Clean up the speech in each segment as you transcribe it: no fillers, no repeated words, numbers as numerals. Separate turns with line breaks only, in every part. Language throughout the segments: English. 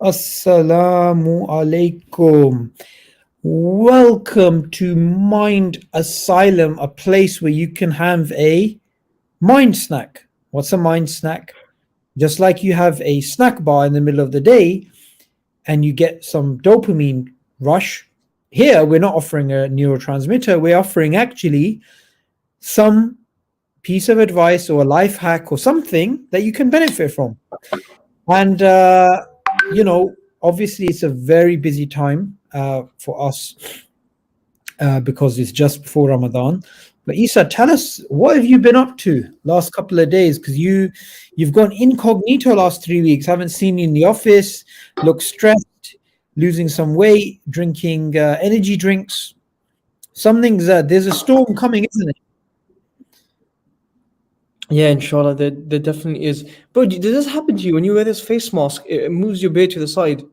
Assalamu alaikum. Welcome to Mind Asylum, a place where you can have a mind snack. What's a mind snack? Just like you have a snack bar in the middle of the day and you get some dopamine rush, here we're not offering a neurotransmitter, we're offering actually some piece of advice or a life hack or something that you can benefit from. And you know, obviously, it's a very busy time for us because it's just before Ramadan. But Isa, tell us, what have you been up to last couple of days? Because you've gone incognito last 3 weeks. Haven't seen you in the office. Look stressed, losing some weight, drinking energy drinks. Something's there's a storm coming, isn't it?
Yeah, inshallah, there definitely is. Bro, does this happen to you when you wear this face mask? It moves your beard to the side.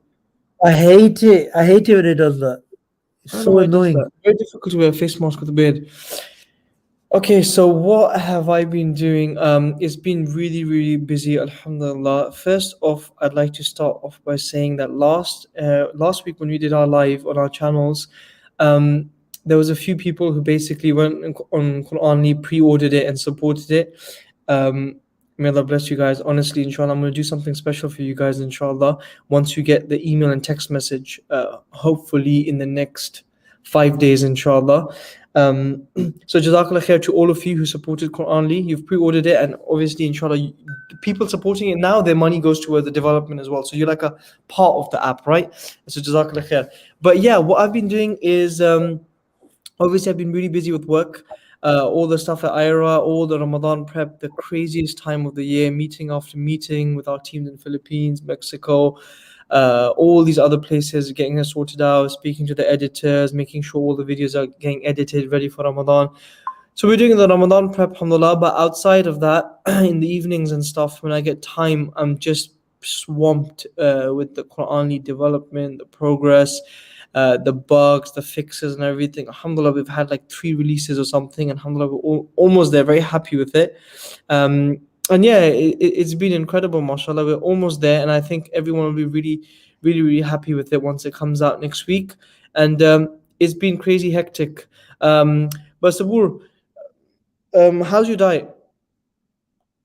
I hate it. I hate it when it does that. It's
I don't know
so
why it does
annoying.
that. Very difficult to wear a face mask with a beard. Okay, so what have I been doing? It's been really, really busy, alhamdulillah. First off, I'd like to start off by saying that last week when we did our live on our channels, um, there was a few people who basically went on Quranly, pre-ordered it and supported it. May Allah bless you guys. Honestly, inshallah, I'm going to do something special for you guys, inshallah, once you get the email and text message, hopefully in the next 5 days, inshallah. So Jazakallah khair to all of you who supported Quranly. You've pre-ordered it, and obviously, inshallah, people supporting it now, their money goes towards the development as well. So you're like a part of the app, right? So Jazakallah khair. But yeah, what I've been doing is obviously I've been really busy with work. All the stuff at IRA, all the Ramadan prep, the craziest time of the year, meeting after meeting with our teams in Philippines, Mexico, all these other places, getting us sorted out, speaking to the editors, making sure all the videos are getting edited, ready for Ramadan. So we're doing the Ramadan prep, alhamdulillah. But outside of that, in the evenings and stuff, when I get time, I'm just swamped with the Qur'ani development, the progress, the bugs, the fixes, and everything. Alhamdulillah, we've had like 3 releases or something. And alhamdulillah, we're almost there. Very happy with it. And yeah, it's been incredible, mashallah. We're almost there, and I think everyone will be really, really, really happy with it once it comes out next week. And it's been crazy hectic. But Sabur, how's your diet?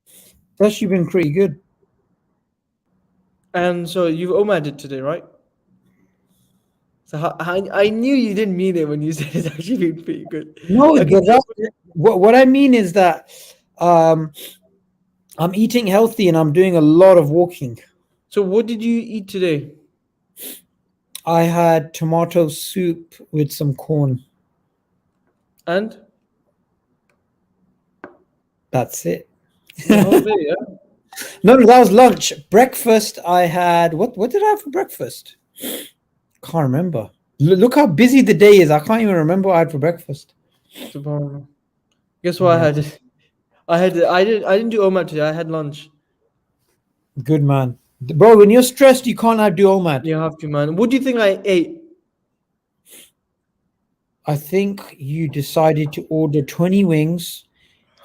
It's actually been pretty good.
And so you've omaded today, right? So I knew you didn't mean it when you said it's actually been pretty good.
No,
Okay,
what I mean is that um, I'm eating healthy and I'm doing a lot of walking.
so what did you eat today?
I had tomato soup with some corn.
And
That's it.
the whole day, yeah?
No, that was lunch. Breakfast, I had what did I have for breakfast? Can't remember. Look how busy the day is. I can't even remember what I had for breakfast.
Subhanallah. Guess what I had? I didn't do omad today. I had lunch.
Good man. Bro, when you're stressed, you can't do OMAD.
You have to, man. What do you think I ate?
I think you decided to order 20 wings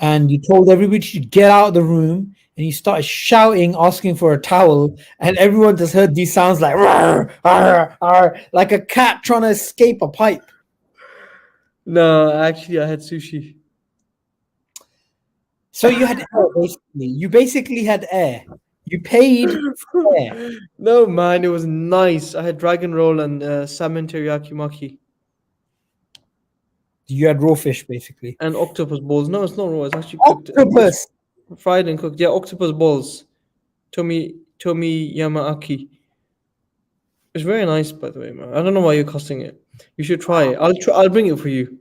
and you told everybody to get out of the room and you started shouting, asking for a towel, and everyone just heard these sounds like "Rawr, rawr, rawr," like a cat trying to escape a pipe.
No, actually, I had sushi.
So you had air, basically. You basically had air. You paid for air.
No, man, it was nice. I had dragon roll and salmon teriyaki maki
You had raw fish, basically.
and octopus balls. No, it's not raw. It's actually cooked.
Octopus.
It's fried and cooked. Yeah, octopus balls. Tomi Yamaaki. It's very nice, by the way, man. I don't know why you're cussing it. You should try it. I'll bring it for you.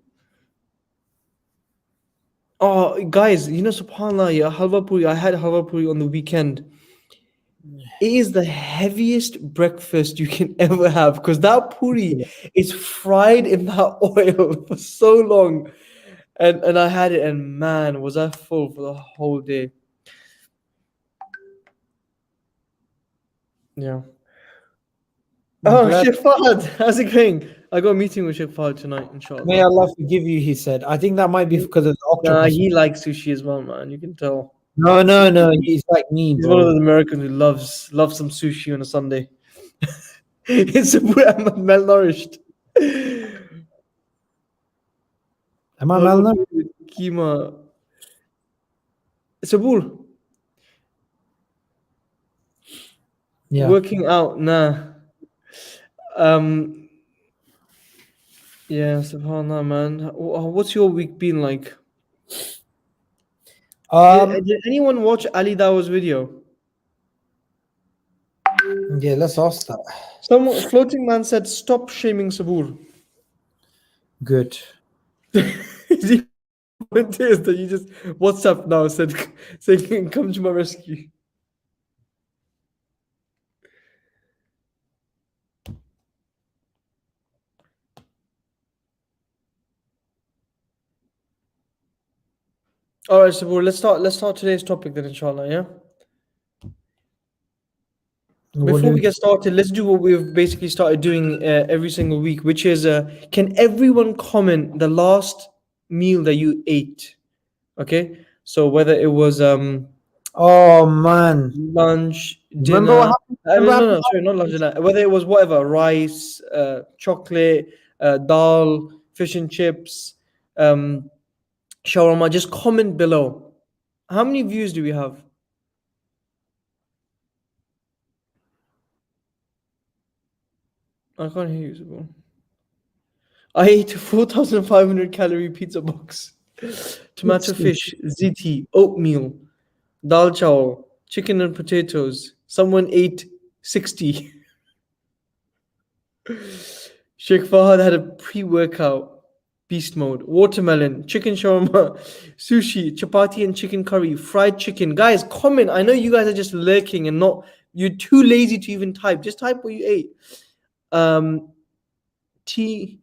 Oh, guys, subhanallah, yeah, halwa puri. I had halwa puri on the weekend. It is the heaviest breakfast you can ever have because that puri is fried in that oil for so long. And I had it, and man, was I full for the whole day. Yeah. Oh,
Glad-
Sheikh Fahad, how's it going? I got a meeting with Sheikh Fahad tonight, inshallah.
May Allah forgive you, he said. I think that might be because of the
Nah,
octopus.
he likes sushi as well, man. You can tell.
No. He's like me,
He's one of
bro.
those Americans who loves some sushi on a Sunday. It's Sabur Ahmed malnourished.
Am I
Herbal
malnourished?
food with keema. Sabur,
Yeah.
working out, nah. Um, yeah, subhanallah, man. What's your week been like?
Um.
Did anyone watch Ali Dawo's video?
Yeah. Let's ask that.
Some floating man said, "Stop shaming Sabur."
Good.
Is he volunteers that you just WhatsApp now said saying, "Come to my rescue." All right, Sabur. Let's start today's topic then, inshallah. Yeah.
What
Before
do?
we get started, let's do what we've basically started doing every single week, which is can everyone comment the last meal that you ate? Okay, so whether it was
Oh man.
lunch,
Remember what
dinner,
happened?
no,
Remember what
no,
happened
no, sorry, not lunch, dinner, whether it was whatever, rice, chocolate, dal, fish and chips, um, shawarma, just comment below. How many views do we have? I can't hear you, Sabur. I ate a 4,500 calorie pizza box. Tomato
last week?
fish, ziti, oatmeal, dal chawal, chicken and potatoes. Someone ate 60. Sheikh Fahad had a pre workout beast mode. Watermelon, chicken shawarma, sushi, chapati and chicken curry, fried chicken. Guys, comment. I know you guys are just lurking and not, you're too lazy to even type. Just type what you ate. Um, tea,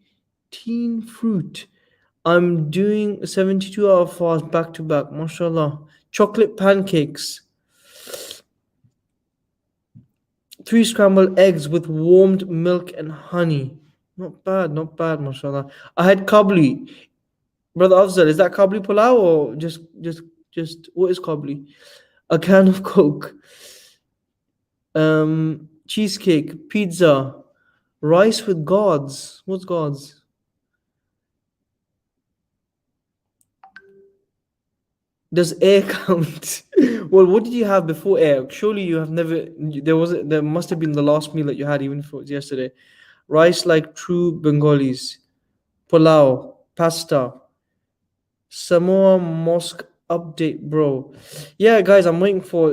teen fruit. I'm doing a 72-hour fast back to back. MashaAllah. Chocolate pancakes. 3 scrambled eggs with warmed milk and honey. Not bad, mashallah. I had kabli. Brother Afzal, is that kabli pulao or just what is kabli? A can of Coke. Cheesecake, pizza, rice with gods. What's gods? Does air count? Well, what did you have before air? Surely you have never. There must have been the last meal that you had, even if it was yesterday. Rice like true Bengalis. Pulao, pasta, Samoa Mosque update, bro. Yeah, guys, I'm waiting for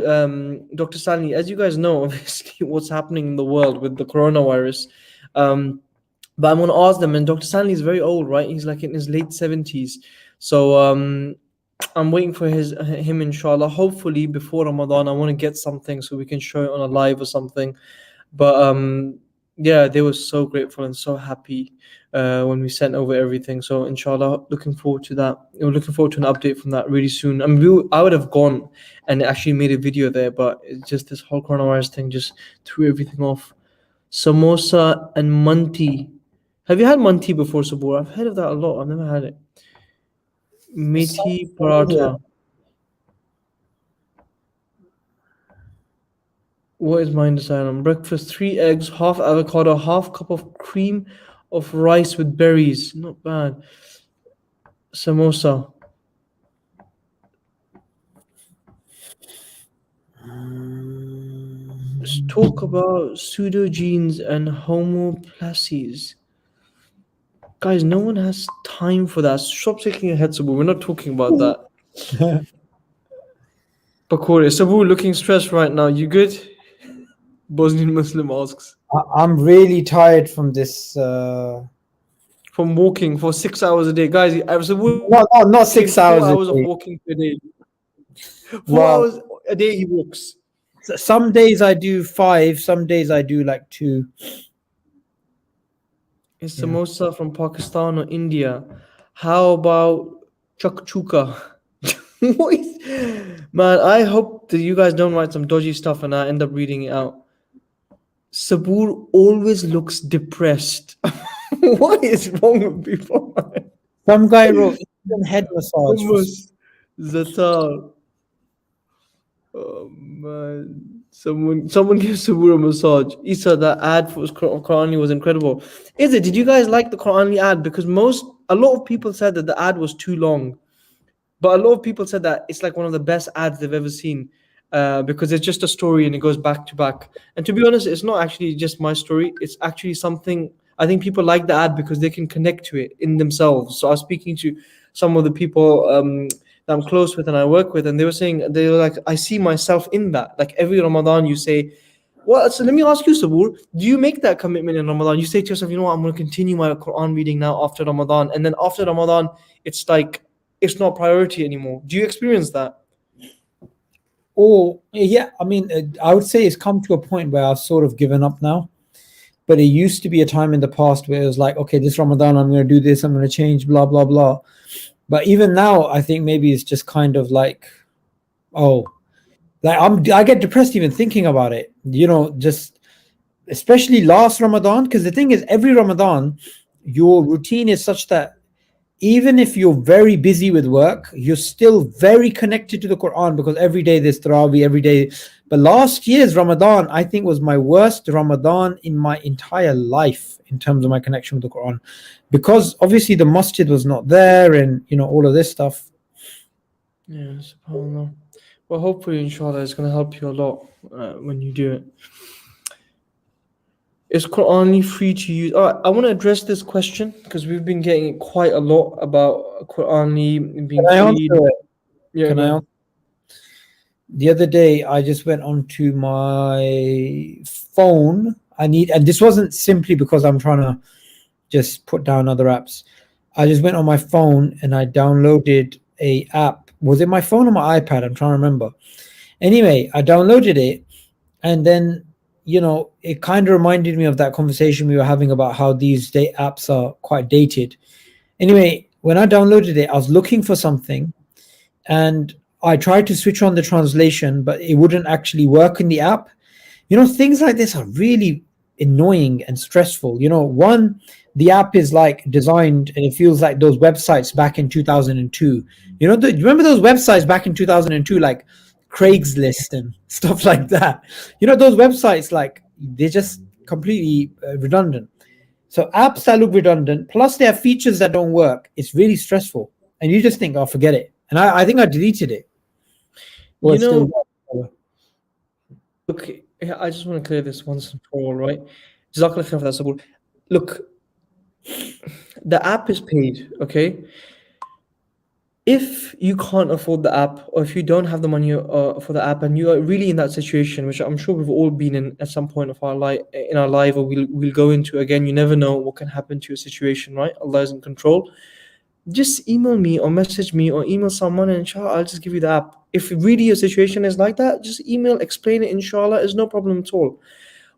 Dr. Stanley. As you guys know, obviously, what's happening in the world with the coronavirus. Um, but I'm gonna ask them. And Dr. Stanley is very old, right? He's like in his late 70s. So I'm waiting for him, inshallah. Hopefully before Ramadan, I want to get something so we can show it on a live or something. But yeah, they were so grateful and so happy when we sent over everything. So inshallah, looking forward to that. We're looking forward to an update from that really soon. I mean, I would have gone and actually made a video there, but it's just this whole coronavirus thing just threw everything off. Samosa and manti. Have you had manti before, Sabur? I've heard of that a lot. I've never had it.
It
Methi
sounds
paratha.
familiar.
What is mine asylum? Breakfast: 3 eggs, half avocado, half cup of cream of rice with berries. Not bad. Samosa. Let's talk about pseudogenes and homoplasies. Guys, no one has time for that. Stop shaking your head, Sabu. We're not talking about that. Pakore. Sabu looking stressed right now. You good? Bosnian Muslim asks.
I'm really tired from this.
From walking for 6 hours a day. Guys, Sabu
Not
is doing
6 hours a
4 hours of
day.
walking per day. Four
Well,
hours a day he walks.
some days I do 5. Some days I do like 2.
Is
Yeah.
samosa from Pakistan or India? How about chakchuka? What is- Man, I hope that you guys don't write some dodgy stuff and I end up reading it out. Sabur always looks depressed. What is wrong with people?
Some guy wrote instant head massage for.
Hummus, zatar. Oh man. Someone gives Sabur a massage. Isa, that ad for Quranly was incredible. Is it? Did you guys like the Quranly ad? Because a lot of people said that the ad was too long. But a lot of people said that it's like one of the best ads they've ever seen, because it's just a story and it goes back to back. And to be honest, it's not actually just my story. It's actually something I think people like the ad because they can connect to it in themselves. So I was speaking to some of the people that I'm close with and I work with, and they were saying they were like, I see myself in that. Like every Ramadan, you say, well, so let me ask you, Sabur, do you make that commitment in Ramadan? You say to yourself, you know what, I'm going to continue my Quran reading now after Ramadan. And then after Ramadan, it's like, it's not priority anymore. Do you experience that?
Or yeah, I mean, I would say it's come to a point where I've sort of given up now. But it used to be a time in the past where it was like, okay, this Ramadan I'm going to do this, I'm going to change, blah blah blah. But even now, I think maybe it's just kind of like, oh, like I get depressed even thinking about it. Just especially last Ramadan, because the thing is, every Ramadan, your routine is such that even if you're very busy with work, you're still very connected to the Quran because every day there's Tarawih, every day. But last year's Ramadan, I think, was my worst Ramadan in my entire life in terms of my connection with the Quran, because obviously the masjid was not there, and all of this stuff.
Yeah, subhanAllah. Well, hopefully, inshallah, it's going to help you a lot when you do it. Is Quranly free to use? All right, I want to address this question because we've been getting quite a lot about Quranly being
Can I
free.
answer it?
Yeah,
Can
go
I
on.
answer? The other day I just went onto my phone. And this wasn't simply because I'm trying to just put down other apps. I just went on my phone and I downloaded a app. Was it my phone or my iPad? I'm trying to remember. Anyway, I downloaded it, and then it kind of reminded me of that conversation we were having about how these apps are quite dated. Anyway, when I downloaded it, I was looking for something, and I tried to switch on the translation, but it wouldn't actually work in the app. Things like this are really annoying and stressful. One, the app is like designed and it feels like those websites back in 2002. Remember those websites back in 2002, like Craigslist and stuff like that? Those websites, like, they're just completely redundant. So apps that look redundant, plus they have features that don't work, it's really stressful. And you just think, oh, forget it. And I think I deleted it. Well,
You
it's still
know,
there.
look, I just want to clear this once and for all, right? Jazakallah khair for that, Sabur. Look, the app is paid, okay? If you can't afford the app, or if you don't have the money for the app, and you are really in that situation, which I'm sure we've all been in at some point of our life, in our life, or we'll go into again, you never know what can happen to your situation, right? Allah is in control. Just email me or message me or email someone, and inshallah I'll just give you the app. If really your situation is like that, just email, explain it, inshallah, is no problem at all.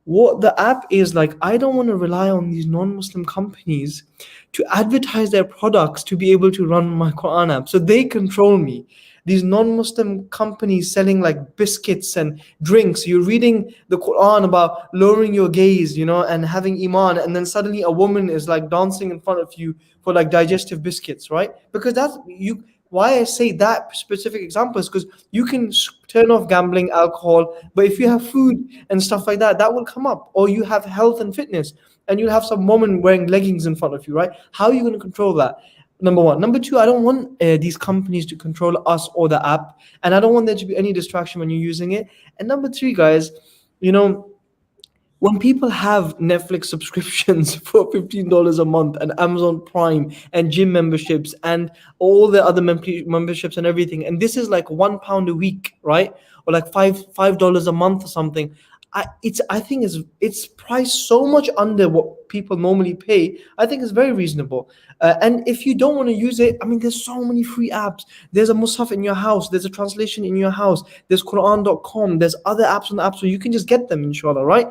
What the app is like, I don't want to rely on these non-Muslim companies to advertise their products to be able to run my Quran app. So they control me. These non-Muslim companies selling like biscuits and drinks. You're reading the Quran about lowering your gaze, and having iman, and then suddenly a woman is like dancing in front of you for like digestive biscuits, right? Because that's you. Why I say that specific example is because you can turn off gambling, alcohol, but if you have food and stuff like that, that will come up. Or you have health and fitness, and you'll have some woman wearing leggings in front of you, right? How are you going to control that? Number one. Number two, I don't want these companies to control us or the app, and I don't want there to be any distraction when you're using it. And number three, guys, you know, when people have Netflix subscriptions for $15 a month, and Amazon Prime, and gym memberships, and all the other memberships and everything, and this is like £1 a week, right? Or like $5 a month or something. I think it's priced so much under what people normally pay. I think it's very reasonable. And if you don't want to use it, I mean, there's so many free apps. There's a Musaf in your house. There's a translation in your house. There's Quran.com. There's other apps on the app, so you can just get them, inshallah, right?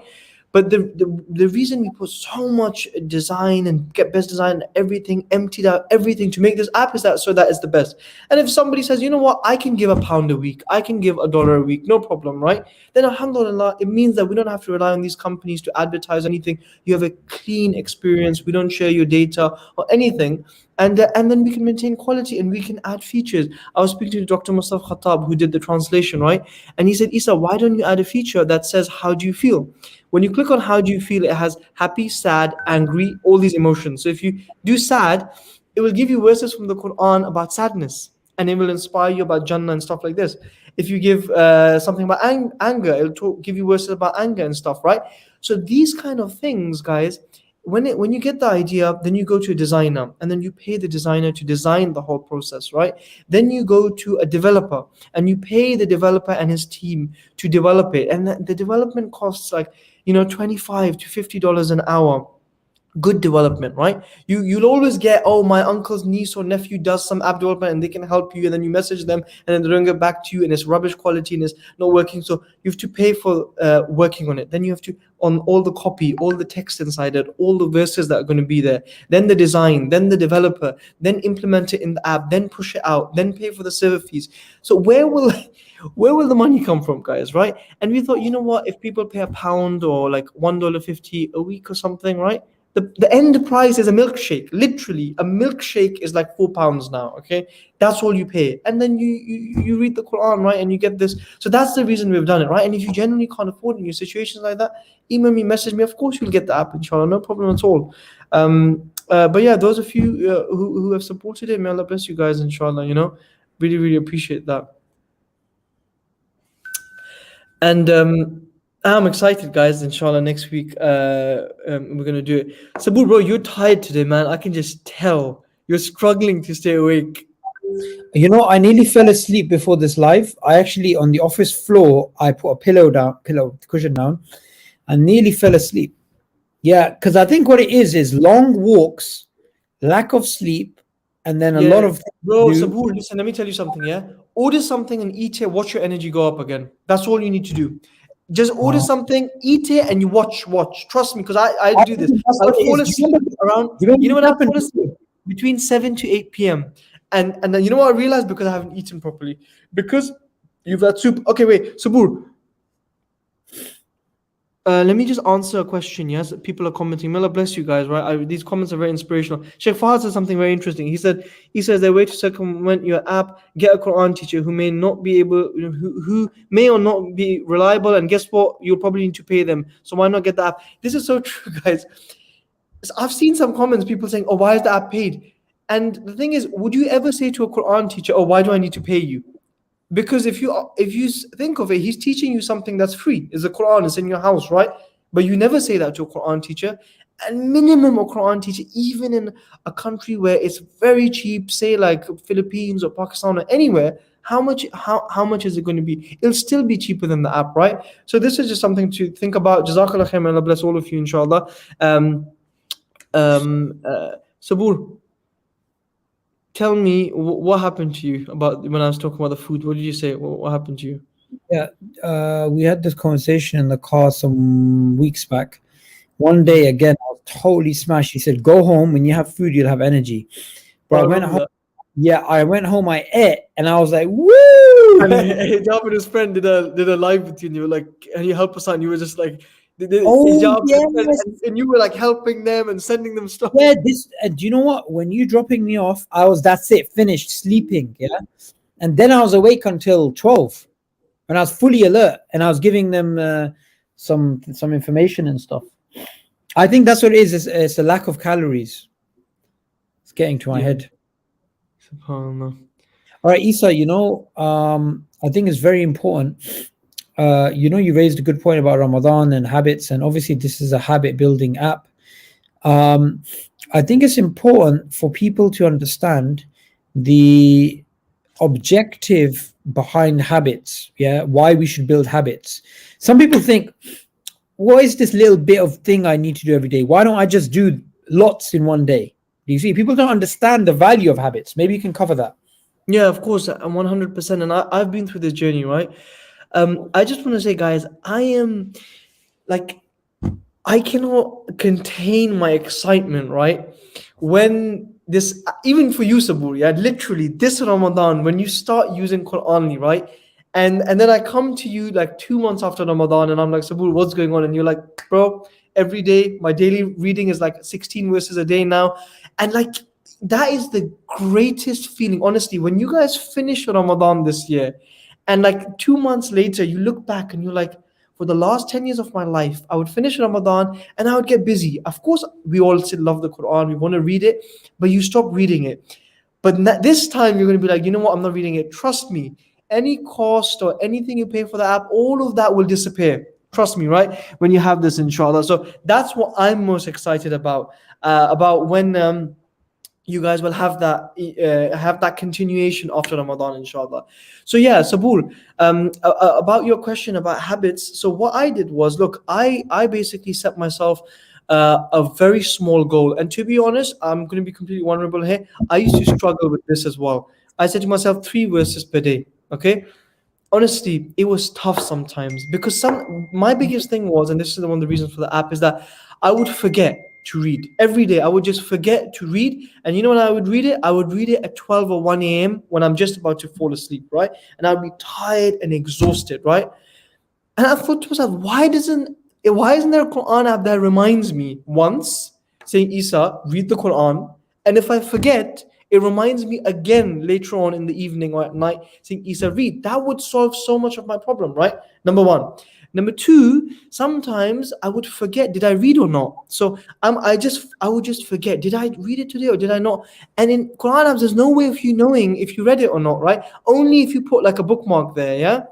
But the reason we put so much design and get best design and everything, emptied out everything to make this app, is that so that is the best. And if somebody says, you know what, I can give £1 a week, I can give $1 a week, no problem, right? Then alhamdulillah, it means that we don't have to rely on these companies to advertise anything. You have a clean experience. We don't share your data or anything. and then we can maintain quality and we can add features. I was speaking to Dr. Mustafa Khattab, who did the translation, right? And he said, Isa, why don't you add a feature that says how do you feel? When you click on how do you feel, it has happy, sad, angry, all these emotions. So if you do sad, it will give you verses from the Quran about sadness, and it will inspire you about Jannah and stuff like this. If you give something about anger, it'll give you verses about anger and stuff, right? So these kind of things, guys, when you get the idea, then you go to a designer, and then you pay the designer to design the whole process, right? Then you go to a developer, and you pay the developer and his team to develop it, and the development costs like, $25 to $50 an hour. Good development, right? You'll always get, oh, my uncle's niece or nephew does some app development and they can help you, and then you message them and then they don't get back to you and it's rubbish quality and it's not working. So you have to pay for working on it. Then you have to on all the copy, all the text inside it, all the verses that are going to be there, then the design, then the developer, then implement it in the app, then push it out, then pay for the server fees. So where will the money come from, guys, right? And we thought, you know what, if people pay a pound or like $1.50 a week or something, right? The end price is a milkshake. Literally, a milkshake is like £4 now. Okay, that's all you pay, and then you read the Quran, right, and you get this. So that's the reason we've done it, right? And if you genuinely can't afford it in your situations like that, email me, message me. Of course, you'll get the app, inshallah, no problem at all. But yeah, those of you who have supported it, may Allah bless you guys, inshallah. Really, really appreciate that. And I'm excited, guys. Inshallah, next week we're gonna do it. Sabur, bro, you're tired today, man. I can just tell you're struggling to stay awake.
I nearly fell asleep before this live. I actually, on the office floor, I put a cushion down, and nearly fell asleep. Yeah, because I think what it is long walks, lack of sleep, and then a lot of
Bro, Sabur, listen, let me tell you something, yeah? Order something and eat it, watch your energy go up again. That's all you need to do. Just order something, eat it, and you watch. Trust me, because I do this.
That's
I'll
what it
fall
is.
asleep around, when I fall asleep? Between 7 to 8 p.m. And then you know what I realized? Because I haven't eaten properly. Because you've had soup. Okay, wait, Sabur. Let me just answer a question. Yes, people are commenting. May Allah bless you guys, right? These comments are very inspirational. Sheikh Fahad said something very interesting. He says the way to circumvent your app, get a Quran teacher who may not be able, who may or not be reliable, and guess what? You'll probably need to pay them. So why not get the app? This is so true, guys. So I've seen some comments, people saying, "Oh, why is the app paid?" And the thing is, would you ever say to a Quran teacher, "Oh, why do I need to pay you?" Because if you think of it, he's teaching you something that's free. It's the Quran, it's in your house, right? But you never say that to a Quran teacher. And minimum a Quran teacher, even in a country where it's very cheap, say like Philippines or Pakistan or anywhere, how much is it going to be? It'll still be cheaper than the app, right? So this is just something to think about. Jazakallah khair, may Allah bless all of you, inshallah. Sabur, tell me what happened to you about when I was talking about the food. What did you say? What happened to you?
Yeah, we had this conversation in the car some weeks back. One day again, I was totally smashed. He said, "Go home. When you have food, you'll have energy." But I went home.
that.
Yeah, I went home. I ate, and I was like, "Woo!"
Hijab and his friend did a live with you, and you were like, "Can you help us out?" And you were just like,
Oh
Hijab and, his friend,
yes,
and you were like helping them and sending them stuff.
yeah. This. Do you know what? When you dropping me off, that's it. Finished sleeping. Yeah, and then I was awake until 12, and I was fully alert, and I was giving them some information and stuff. I think that's what it is. It's a lack of calories. It's getting to my head.
SubhanAllah.
All right, Isa, I think it's very important. You raised a good point about Ramadan and habits, and obviously this is a habit building app. I think it's important for people to understand the objective behind habits. Yeah, why we should build habits. Some people think, what is this little bit of thing I need to do every day? Why don't I just do lots in one day? Do you see? People don't understand the value of habits. Maybe you can cover that.
Yeah, of course, I'm 100%, and I've been through this journey, right? I just want to say, guys, I am like, I cannot contain my excitement, right? When this, even for you, Saburi, yeah, literally this Ramadan, when you start using Quranly, right? And then I come to you like 2 months after Ramadan, and I'm like, Sabur, what's going on? And you're like, bro, every day, my daily reading is like 16 verses a day now. And like, that is the greatest feeling, honestly. When you guys finish Ramadan this year, and like 2 months later, you look back and you're like, for the last 10 years of my life, I would finish Ramadan and I would get busy. Of course, we all still love the Quran, we want to read it, but you stop reading it. But this time, you're going to be like, you know what, I'm not reading it. Trust me, any cost or anything you pay for the app, all of that will disappear. Trust me, right? When you have this, inshallah. So that's what I'm most excited about when you guys will have that continuation after Ramadan, inshallah. So yeah, Sabur, about your question about habits. So what I did was, look, I basically set myself a very small goal, and to be honest, I'm going to be completely vulnerable here. I used to struggle with this as well. I said to myself 3 verses per day. Okay, honestly, it was tough sometimes because my biggest thing was, and this is one of the reasons for the app, is that I would forget to read every day. I would just forget to read, and you know when I would read it, I would read it at 12 or 1 a.m. when I'm just about to fall asleep, right? And I'd be tired and exhausted, right? And I thought to myself, why isn't there a Quran app that reminds me once saying, Isa, read the Quran, and if I forget, it reminds me again later on in the evening or at night saying, Isa, read. That would solve so much of my problem, right? Number one. Number two, sometimes I would forget, did I read or not? So I would just forget, did I read it today or did I not? And in Quran apps, there's no way of you knowing if you read it or not, right? Only if you put like a bookmark there, yeah?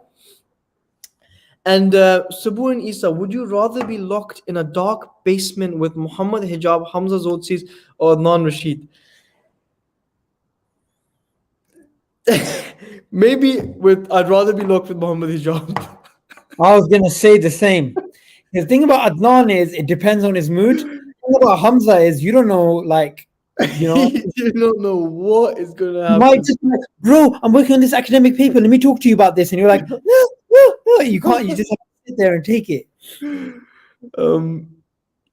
And Sabur and Isa, would you rather be locked in a dark basement with Muhammad Hijab, Hamza Zotsis, or Adnan Rashid? Maybe I'd rather be locked with Muhammad Hijab.
I was gonna say the same. The thing about Adnan is it depends on his mood. The thing about Hamza is you don't know, like, you know,
You don't know what is gonna
you might
happen.
just be like, bro, I'm working on this academic paper. Let me talk to you about this. And you're like, no, no, no. You can't, you just have to sit there and take it.
um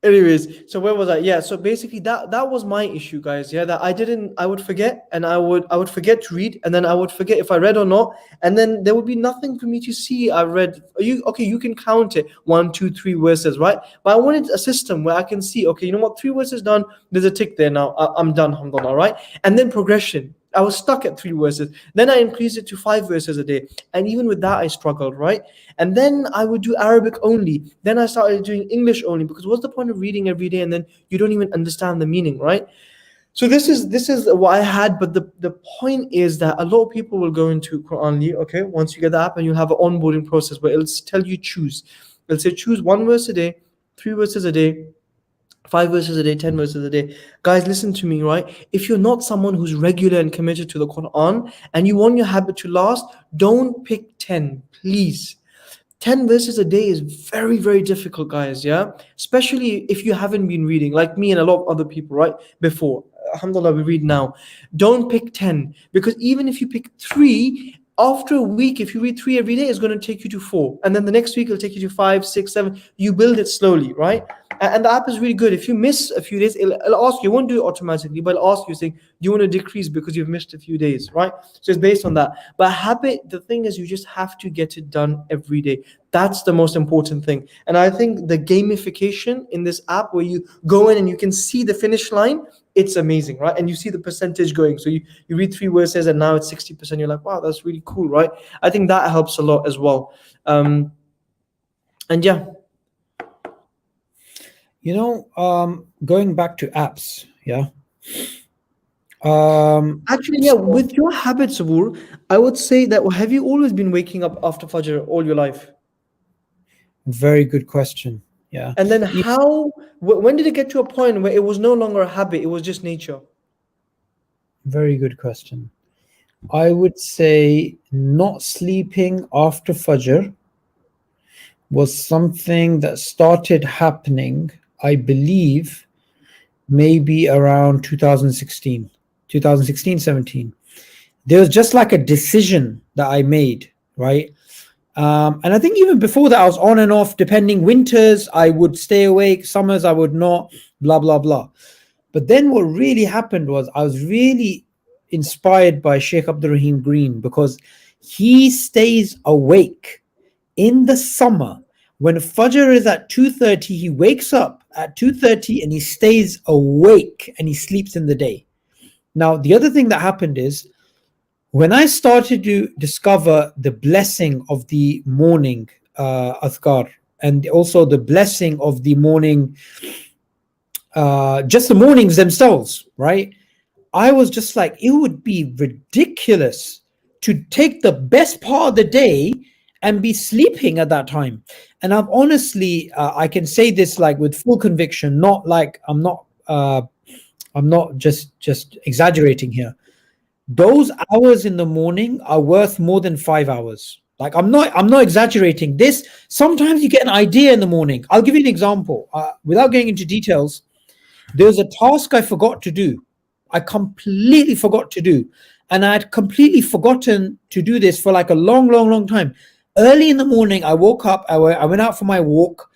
Anyways, so where was I? Yeah, so basically that was my issue, guys. Yeah, that I would forget, and I would forget to read, and then I would forget if I read or not, and then there would be nothing for me to see. I read. You okay? You can count it 1, 2, 3 verses, right? But I wanted a system where I can see. Okay, you know what? 3 verses done. There's a tick there now. I'm done. Alhamdulillah, right? And then progression. I was stuck at 3 verses. Then I increased it to 5 verses a day, and even with that, I struggled, right? And then I would do Arabic only. Then I started doing English only because what's the point of reading every day and then you don't even understand the meaning, right? So this is what I had, but the point is that a lot of people will go into Quranly, okay, once you get the app and you'll have an onboarding process where it'll tell you choose. It'll say choose 1 verse a day, 3 verses a day, 5 verses a day, 10 verses a day. Guys, listen to me, right? If you're not someone who's regular and committed to the Quran and you want your habit to last, don't pick 10, please. 10 verses a day is very, very difficult, guys, yeah? Especially if you haven't been reading, like me and a lot of other people, right? Before. Alhamdulillah, we read now. Don't pick 10, because even if you pick 3, after a week, if you read 3 every day, it's going to take you to 4. And then the next week, it'll take you to 5, 6, 7. You build it slowly, right? And the app is really good. If you miss a few days, it'll ask you, it won't do it automatically, but it'll ask you saying, do you want to decrease because you've missed a few days, right? So it's based on that. But habit, the thing is, you just have to get it done every day. That's the most important thing. And I think the gamification in this app where you go in and you can see the finish line, it's amazing, right? And you see the percentage going. So you read 3 verses and now it's 60%. You're like, wow, that's really cool, right? I think that helps a lot as well. And yeah.
You know, going back to apps, yeah.
Actually, yeah, with your habits, Sabur, I would say that have you always been waking up after Fajr all your life?
Very good question. Yeah.
And then when did it get to a point where it was no longer a habit, it was just nature?
Very good question. I would say not sleeping after Fajr was something that started happening, I believe, maybe around 2016, 17. There was just like a decision that I made, right? And I think even before that, I was on and off, depending. Winters, I would stay awake, summers, I would not, blah, blah, blah. But then what really happened was I was really inspired by Sheikh Abdul Rahim Green, because he stays awake in the summer. When Fajr is at 2:30, he wakes up at 2:30 and he stays awake and he sleeps in the day. Now, the other thing that happened is when I started to discover the blessing of the morning adhkar, and also the blessing of the morning, just the mornings themselves, right? I was just like, it would be ridiculous to take the best part of the day and be sleeping at that time. And I'm honestly, I can say this like with full conviction, not like I'm not just exaggerating here. Those hours in the morning are worth more than 5 hours. Like I'm not exaggerating. This sometimes you get an idea in the morning. I'll give you an example. Without going into details, there was a task I forgot to do. I completely forgot to do. And I had completely forgotten to do this for like a long, long, long time. Early in the morning, I woke up, I went out for my walk,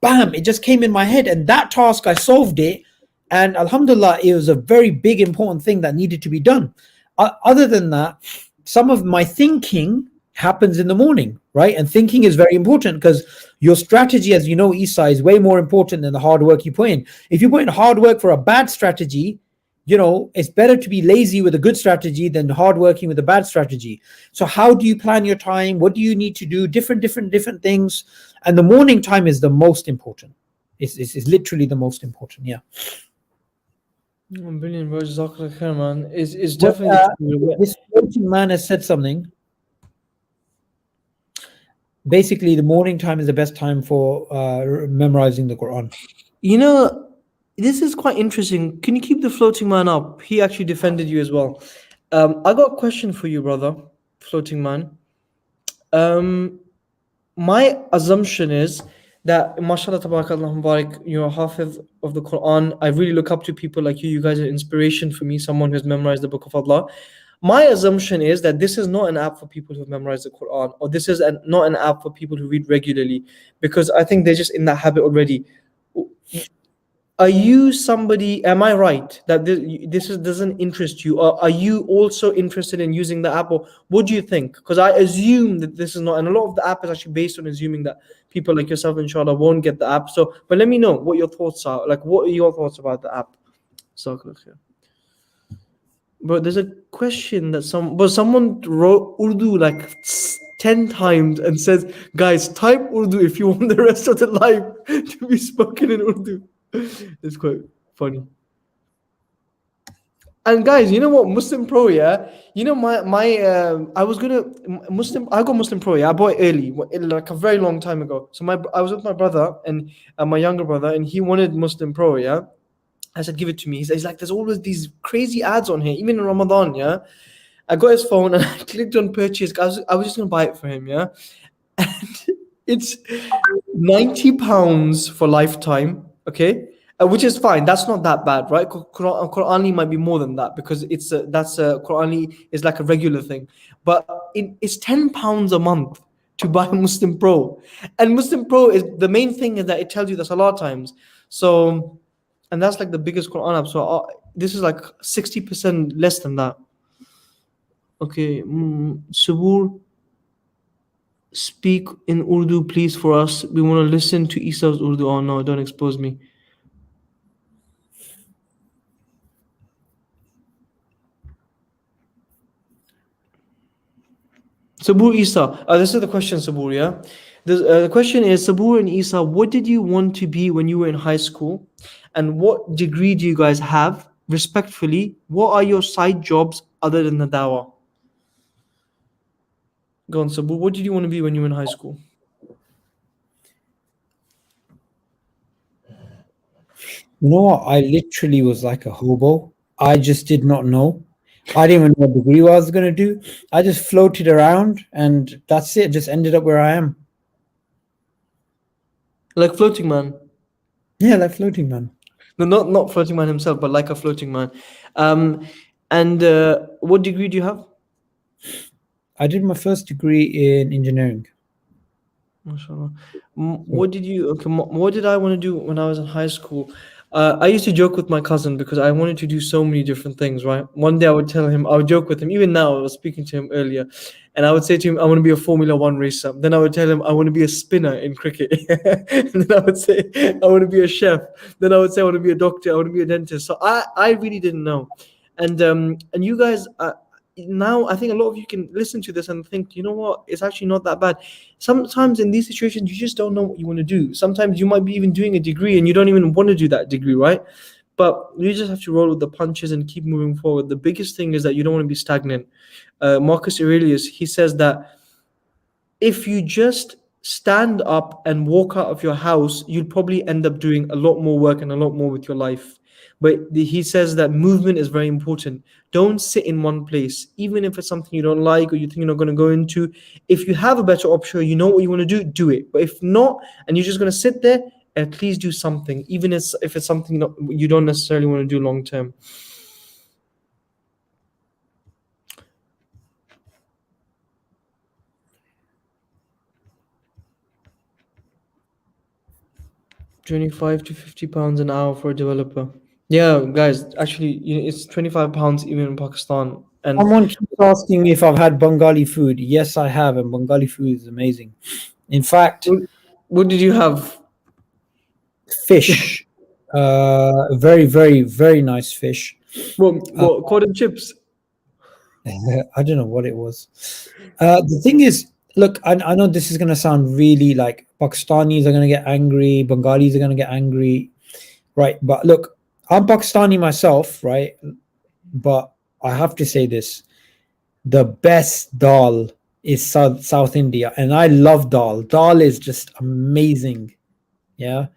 bam, it just came in my head. And that task, I solved it. And Alhamdulillah, it was a very big, important thing that needed to be done. Other than that, some of my thinking happens in the morning, right? And thinking is very important because your strategy, as you know, Isa, is way more important than the hard work you put in. If you put in hard work for a bad strategy, it's better to be lazy with a good strategy than hard working with a bad strategy. So how do you plan your time? What do you need to do? Different things. And the morning time is the most important. It's literally the most important. Yeah.
Oh, brilliant, bro. Jazakallah khair, man. It's
Well,
definitely true.
this floating man has said something. Basically, the morning time is the best time for memorizing the Quran.
You know, this is quite interesting. Can you keep the floating man up? He actually defended you as well. I got a question for you, brother, floating man. My assumption is that, mashallah, tabarakallah, mubarak, you're a hafiz of the Quran. I really look up to people like you. You guys are inspiration for me, someone who's memorized the Book of Allah. My assumption is that this is not an app for people who have memorized the Quran, or this is not an app for people who read regularly, because I think they're just in that habit already. Are you somebody, am I right, that doesn't interest you? Or are you also interested in using the app? Or what do you think? Because I assume that this is not, and a lot of the app is actually based on assuming that people like yourself, inshallah, won't get the app. So, but let me know what your thoughts are. Like, what are your thoughts about the app? But there's a question that someone wrote Urdu like 10 times and says, guys, type Urdu if you want the rest of the life to be spoken in Urdu. It's quite funny. And guys, you know what? Muslim Pro, yeah. You know I was gonna I got Muslim Pro, yeah. I bought it early, like a very long time ago. So I was with my brother and my younger brother, and he wanted Muslim Pro, yeah. I said, give it to me. He's like, there's always these crazy ads on here, even in Ramadan, yeah. I got his phone and I clicked on purchase. I was just gonna buy it for him, yeah. And it's £90 for lifetime, okay, which is fine. That's not that bad, right? Qur'ani might be more than that because Qur'ani is like a regular thing, but it's £10 a month to buy Muslim Pro, and Muslim Pro is the main thing is that it tells you the salah times. So, and that's like the biggest Quran app. So this is like 60% less than that. Okay, Sabur, speak in Urdu, please, for us. We want to listen to Isa's Urdu. Oh no, don't expose me. Sabur Isa. This is the question, Sabur, yeah? The question is, Sabur and Isa, what did you want to be when you were in high school? And what degree do you guys have? Respectfully, what are your side jobs other than the dawah? Go on, Sabur. What did you want to be when you were in high school?
You know what? I literally was like a hobo. I just did not know. I didn't even know what degree I was going to do. I just floated around and that's it. Just ended up where I am.
Like floating man.
Yeah, like floating man.
No, not floating man himself, but like a floating man. And what degree do you have?
I did my first degree in engineering.
MashaAllah. What did I want to do when I was in high school? I used to joke with my cousin because I wanted to do so many different things, right? One day I would joke with him, even now, I was speaking to him earlier, and I would say to him, I want to be a Formula One racer. Then I would tell him, I want to be a spinner in cricket. And then I would say, I want to be a chef. Then I would say, I want to be a doctor, I want to be a dentist. So I really didn't know. And you guys, now I think a lot of you can listen to this and think, you know what, it's actually not that bad. Sometimes in these situations you just don't know what you want to do. Sometimes you might be even doing a degree and you don't even want to do that degree, right? But you just have to roll with the punches and keep moving forward. The biggest thing is that you don't want to be stagnant. Marcus Aurelius, he says that if you just stand up and walk out of your house, you'll probably end up doing a lot more work and a lot more with your life. But he says that movement is very important. Don't sit in one place, even if it's something you don't like or you think you're not going to go into. If you have a better option, you know what you want to do it. But if not, and you're just going to sit there, at least do something, even if it's something you don't necessarily want to do long term. 25 to 50 pounds an hour for a developer. Yeah, guys, actually, it's 25 pounds even in Pakistan. And
Someone keeps asking me if I've had Bengali food. Yes, I have, and Bengali food is amazing. In fact,
what, what did you have?
fish, very, very, very nice fish. Uh,
What, cod and chips?
I don't know what it was. The thing is, look, I know this is going to sound really like Pakistanis are going to get angry, Bengalis are going to get angry, right? But look, I'm Pakistani myself, right? But I have to say this: the best dal is South India, and I love dal. Dal is just amazing. Yeah,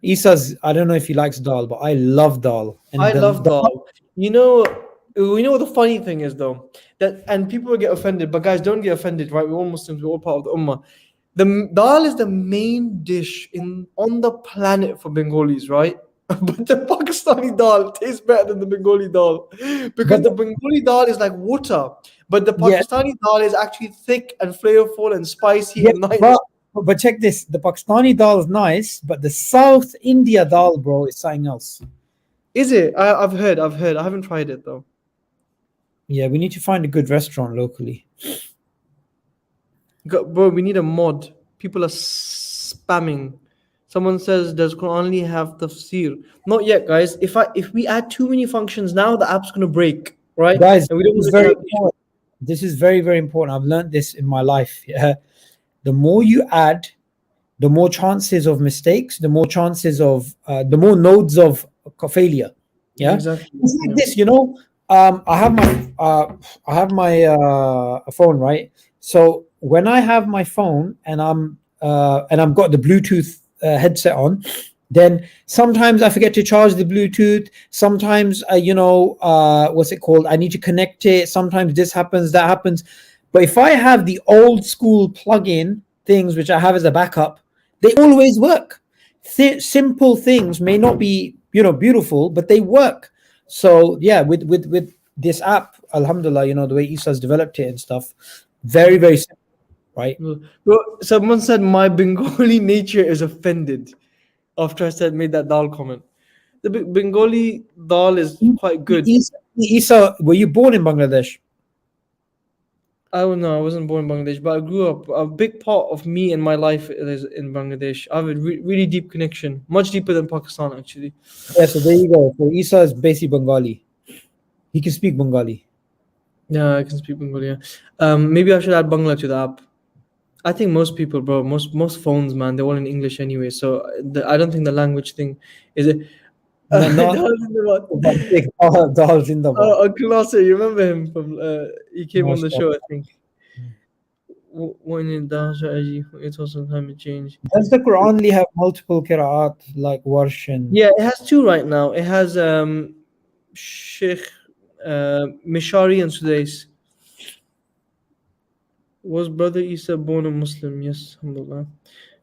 Isa's. I don't know if he likes dal, but I love dal, and
I love
the
dal. You know what the funny thing is though, that and people will get offended, but guys, don't get offended, right? We're all Muslims, we're all part of the ummah. Dal is the main dish in on the planet for Bengalis, right? But the Pakistani dal tastes better than the Bengali dal because
but
the Bengali dal is like water, but the
yeah,
Pakistani dal is actually thick and flavorful and spicy
yeah,
and nice.
but check this: the Pakistani dal is nice, but the South India dal, bro, is something else.
Is it? I've heard. I haven't tried it though.
Yeah, we need to find a good restaurant locally.
Bro, we need a mod. People are spamming. Someone says, "Does Quran only have tafsir?" Not yet, guys. If we add too many functions now, the app's gonna break, right?
Guys,
And we don't
this is
want to
very
have issues.
important. This is very, very important. I've learned this in my life. Yeah. The more you add, the more chances of mistakes, the more chances of, the more nodes of failure. Yeah.
Exactly.
It's like
Yeah.
this, I have my phone, right? So when I have my phone and I've got the Bluetooth headset on, then sometimes I forget to charge the Bluetooth. Sometimes, what's it called? I need to connect it. Sometimes this happens, that happens. But if I have the old school plug-in things, which I have as a backup, they always work. Simple things may not be, beautiful, but they work. So yeah, with this app, Alhamdulillah, the way Isa's developed it and stuff, very, very simple, right?
Bro, someone said my Bengali nature is offended after I said made that dal comment. The Bengali dal is quite good.
Isa, were you born in Bangladesh?
I don't know. I wasn't born in Bangladesh, but I grew up. A big part of me and my life is in Bangladesh. I have a really deep connection, much deeper than Pakistan, actually.
Yeah, so there you go. So Isa is basically Bengali. He can speak Bengali.
Yeah, I can speak Bengali. Yeah. Maybe I should add Bangla to the app. I think most people, bro, most phones, man, they're all in English anyway. So I don't think the language thing is it.
No, not Dal Zindabad.
A classic. You remember him from? He came on the
Mashallah.
show, I think. When in Daja, it was some climate change.
Does the Quran only have multiple qiraat like Warsh and
Yeah, it has two right now. It has Sheikh Mishari and Sudais. Was Brother Isa born a Muslim? Yes, alhamdulillah.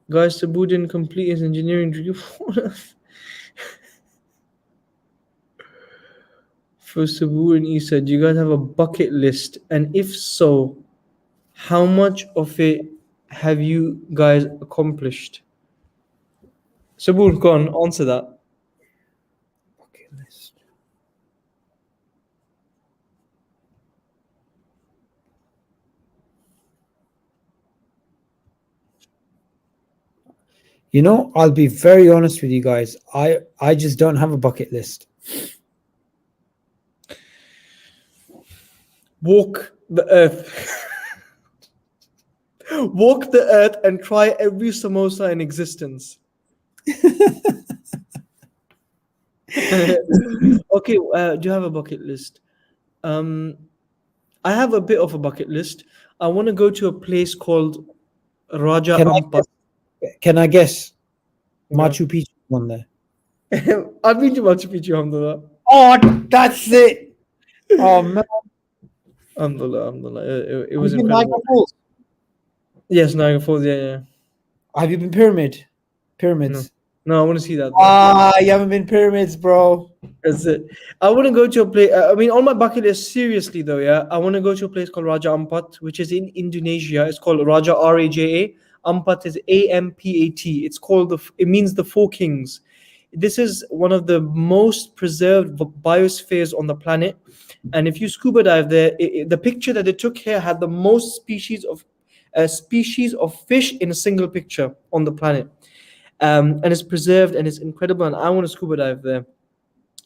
Guys, Sabu didn't complete his engineering degree. For Sabu and Isa, do you guys have a bucket list? And if so, how much of it have you guys accomplished? Sabu, go on, answer that.
bucket list? I'll be very honest with you guys. I just don't have a bucket list.
Walk the earth. Walk the earth and try every samosa in existence. Okay, do you have a bucket list? Um, I have a bit of a bucket list. I want to go to a place called Raja
Can I
Ampat.
guess? Can I guess?
Yeah.
Machu Picchu on there.
I've been to Machu Picchu, alhamdulillah.
Oh, that's it. Oh man,
Alhamdulillah, alhamdulillah. It
have you
was
been Niagara
incredible.
Falls?
Yes, Niagara Falls, yeah, yeah.
Have you been
No,
pyramids?
no, I want to see that though.
Ah, you haven't been pyramids, bro.
That's it. I want to go to a place. I mean, on my bucket list, seriously though, yeah, I want to go to a place called Raja Ampat, which is in Indonesia. It's called Raja Raja. Ampat is Ampat. It's called It means the Four Kings. This is one of the most preserved biospheres on the planet, and if you scuba dive there, the picture that they took here had the most species of fish in a single picture on the planet, and it's preserved and it's incredible. And I want to scuba dive there.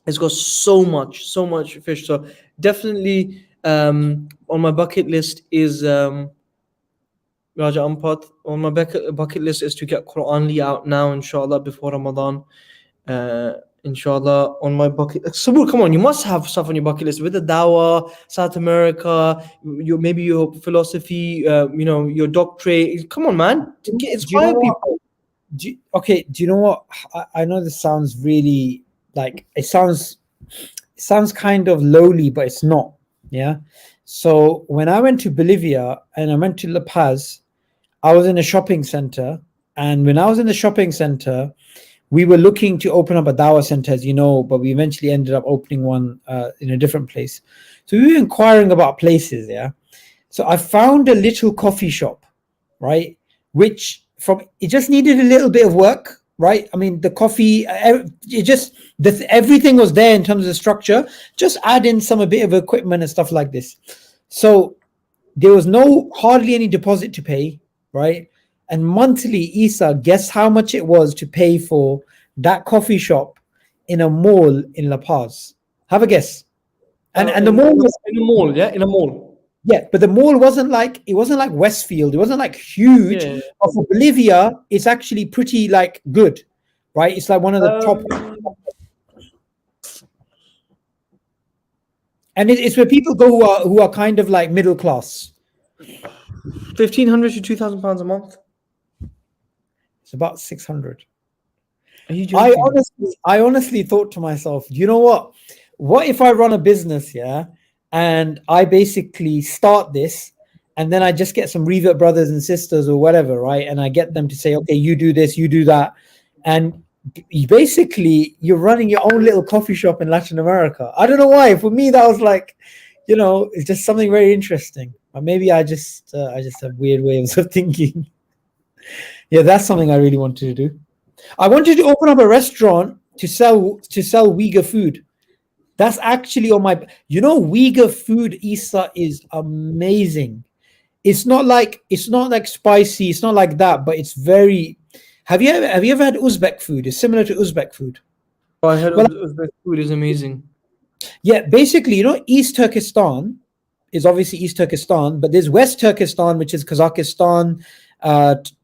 It's got so much fish. So definitely on my bucket list is Raja Ampat. On my bucket list is to get Quranly out now, inshallah, before Ramadan. Uh, inshallah, on my bucket. Sabur, come on, you must have stuff on your bucket list with the Dawah, South America, maybe your philosophy, your doctorate. Come on, man,
Do you know
inspire
what?
people.
Okay, do you know what? I know this sounds really like it sounds kind of lowly, but it's not. Yeah. So when I went to Bolivia and I went to La Paz, I was in a shopping center, and when I was in the shopping center, we were looking to open up a dawah center, as you know, but we eventually ended up opening one in a different place. So we were inquiring about places. Yeah. So I found a little coffee shop, right? Which from it just needed a little bit of work, right? I mean, the coffee, it just everything was there in terms of the structure. Just add in some a bit of equipment and stuff like this. So there was no hardly any deposit to pay, right? And monthly, Isa, guess how much it was to pay for that coffee shop in a mall in La Paz? Have a guess. And the mall was
In a mall, yeah, in a mall.
yeah, but the mall wasn't like Westfield. It wasn't like huge.
Yeah.
But for Bolivia, it's actually pretty like good, right? It's like one of the top,
Um,
and it's where people go who are kind of like middle class.
1,500 to 2,000 pounds a month.
It's about 600.
Are you
I
joking?
honestly thought to myself, you know what? What if I run a business, yeah, and I basically start this, and then I just get some revert brothers and sisters or whatever, right? And I get them to say, okay, you do this, you do that, and you're running your own little coffee shop in Latin America. I don't know why. For me, that was like, it's just something very interesting. Or maybe I just have weird ways of thinking. Yeah, that's something I really wanted to do. I wanted to open up a restaurant to sell Uyghur food. That's actually on my. Uyghur food, Isa, is amazing. It's not like spicy. It's not like that, but it's very. Have you ever had Uzbek food? It's similar to Uzbek food.
Oh, I heard
Well,
Uzbek food is amazing.
yeah, basically, East Turkestan is obviously East Turkestan, but there's West Turkestan, which is Kazakhstan,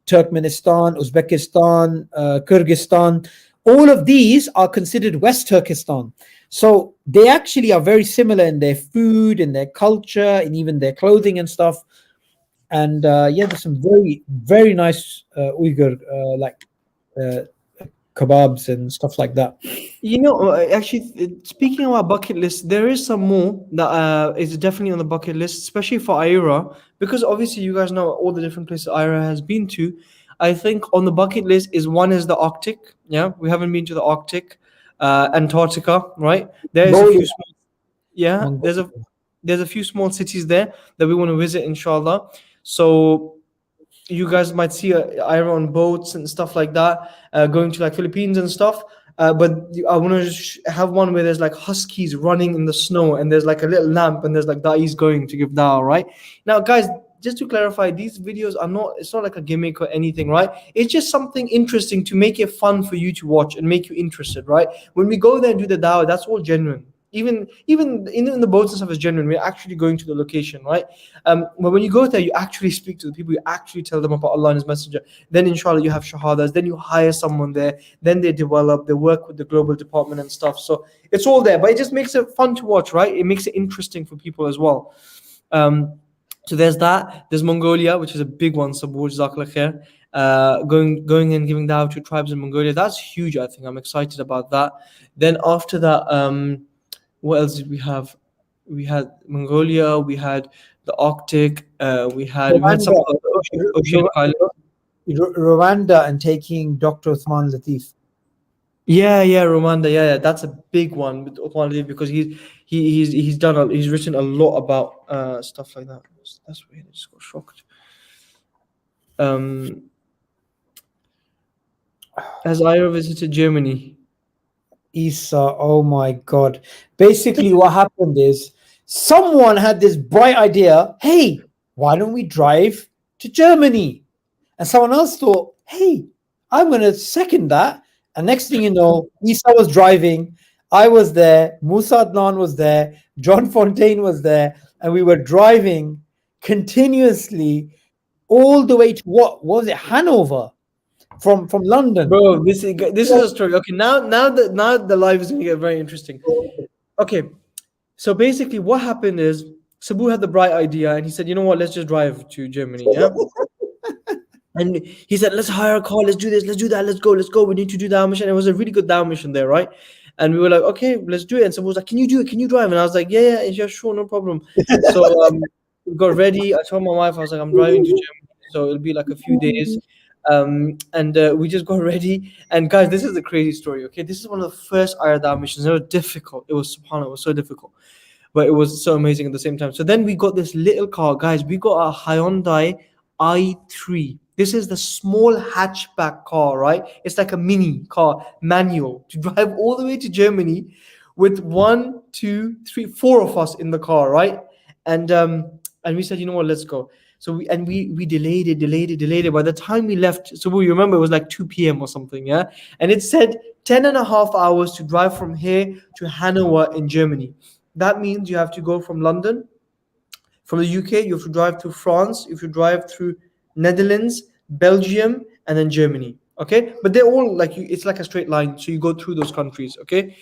Turkmenistan, Uzbekistan, Kyrgyzstan. All of these are considered West Turkestan. So they actually are very similar in their food, in their culture, and even their clothing and stuff. And yeah, there's some very, very nice Uyghur uh, kebabs and stuff like that.
Actually, speaking of our bucket list, there is some more that is definitely on the bucket list, especially for Ira, because obviously you guys know all the different places Ira has been to. I think on the bucket list is the Arctic. Yeah, we haven't been to the Arctic, Antarctica, right? There is a few.
Mongolia,
Yeah,
Mongolia.
there's a few small cities there that we want to visit, inshallah. So you guys might see Ira on boats and stuff like that, going to like Philippines and stuff. But I want to have one where there's like huskies running in the snow, and there's like a little lamp, and there's like da'is going to give da'wah, right? Now, guys, just to clarify, these videos are not, it's not like a gimmick or anything, right? It's just something interesting to make it fun for you to watch and make you interested, right? When we go there and do the da'wah, that's all genuine. even in the boats and stuff is genuine. We're actually going to the location, right? But when you go there, you actually speak to the people. You actually tell them about Allah and His Messenger. Then, inshallah, you have shahadas. Then you hire someone there. Then they develop. They work with the global department and stuff. So it's all there. But it just makes it fun to watch, right? It makes it interesting for people as well. Um, so there's that. There's Mongolia, which is a big one. Sabur, Jazakallah khair. Going and giving dawah to tribes in Mongolia. That's huge. I think I'm excited about that. Then after that, what else did we have? We had Mongolia. We had the Arctic. We had some
Rwanda,
oceanic islands.
Rwanda, and taking Dr. Uthman Latif.
Yeah, Rwanda. Yeah, that's a big one with Uthman Ali because he's written a lot about stuff like that. That's weird. I just got shocked. Um, has Ira visited Germany?
Isa, oh my God. Basically, what happened is someone had this bright idea, hey, why don't we drive to Germany? And someone else thought, hey, I'm going to second that. And next thing you know, Isa was driving, I was there, Musa Adnan was there, John Fontaine was there, and we were driving continuously all the way to what was it, Hanover, from London.
Bro, this is a story. Okay, now the life is gonna get very interesting. Okay, so basically what happened is Sabu had the bright idea and he said, you know what, let's just drive to Germany, yeah. And he said, let's hire a car, let's do this, let's do that, let's go. We need to do that mission. It was a really good down mission there, right? And we were like, okay, let's do it. And Sabu was like, can you do it? Can you drive? And I was like, yeah, sure, no problem. So we got ready. I told my wife, I was like, I'm driving to Germany, so it'll be like a few days. And we just got ready. And guys, this is a crazy story. Okay, this is one of the first Ayurveda missions. It was difficult. It was subhanAllah, it was so difficult, but it was so amazing at the same time. So then we got this little car, guys. We got a Hyundai i3. This is the small hatchback car, right? It's like a mini car, manual, to drive all the way to Germany with one, two, three, four of us in the car, right? And we said, you know what, let's go. So we delayed it. By the time we left, so we remember it was like 2 p.m. or something, yeah? And it said 10 and a half hours to drive from here to Hanover in Germany. That means you have to go from London, from the UK, you have to drive through France, you have to drive through Netherlands, Belgium, and then Germany. Okay, but they're all like it's like a straight line, so you go through those countries. Okay,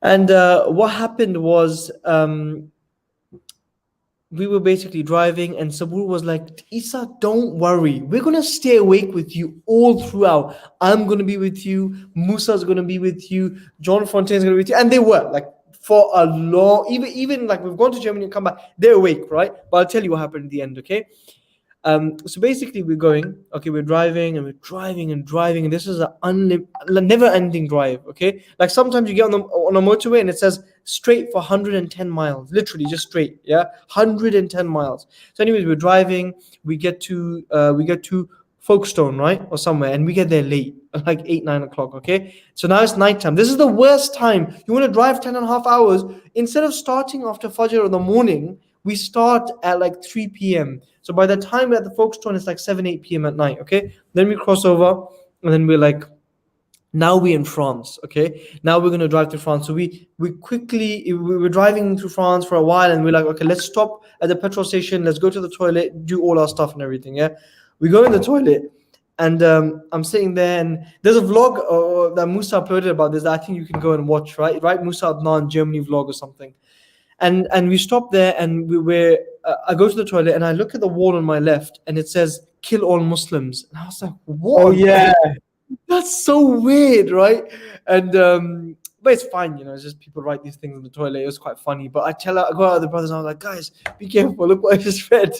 and what happened was we were basically driving, and Sabur was like, Isa, don't worry, we're gonna stay awake with you all throughout. I'm gonna be with you, Musa's gonna be with you, John Fontaine's gonna be with you, and they were like for a long, even like we've gone to Germany and come back, they're awake, right? But I'll tell you what happened in the end. Okay, so basically we're going, okay, we're driving and we're driving and driving, and this is a never-ending drive. Okay, like sometimes you get on a motorway and it says straight for 110 miles, literally just straight, yeah, 110 miles. So anyways, we're driving, we get to Folkestone, right, or somewhere, and we get there late, like 8-9 o'clock. Okay, so now it's nighttime. This is the worst time. You want to drive 10 and a half hours. Instead of starting after Fajr in the morning, we start at like 3 p.m. So by the time we're at the Folkestone, it's like 7-8 p.m. at night. Okay, then we cross over, and then we're like, now we're in France. Okay, now we're gonna drive to France. So we were driving through France for a while, and we're like, okay, let's stop at the petrol station, let's go to the toilet, do all our stuff and everything. Yeah, we go in the toilet, and I'm sitting there, and there's a vlog that Musa uploaded about this that I think you can go and watch, right, Musa Adnan Germany vlog or something. And we stopped there, and I go to the toilet, and I look at the wall on my left, and it says kill all Muslims, and I was like, what?
Oh, yeah.
That's so weird, right? And but it's fine, it's just people write these things in the toilet. It was quite funny. But I go out to the brothers, and I was like, guys, be careful, look what I just read.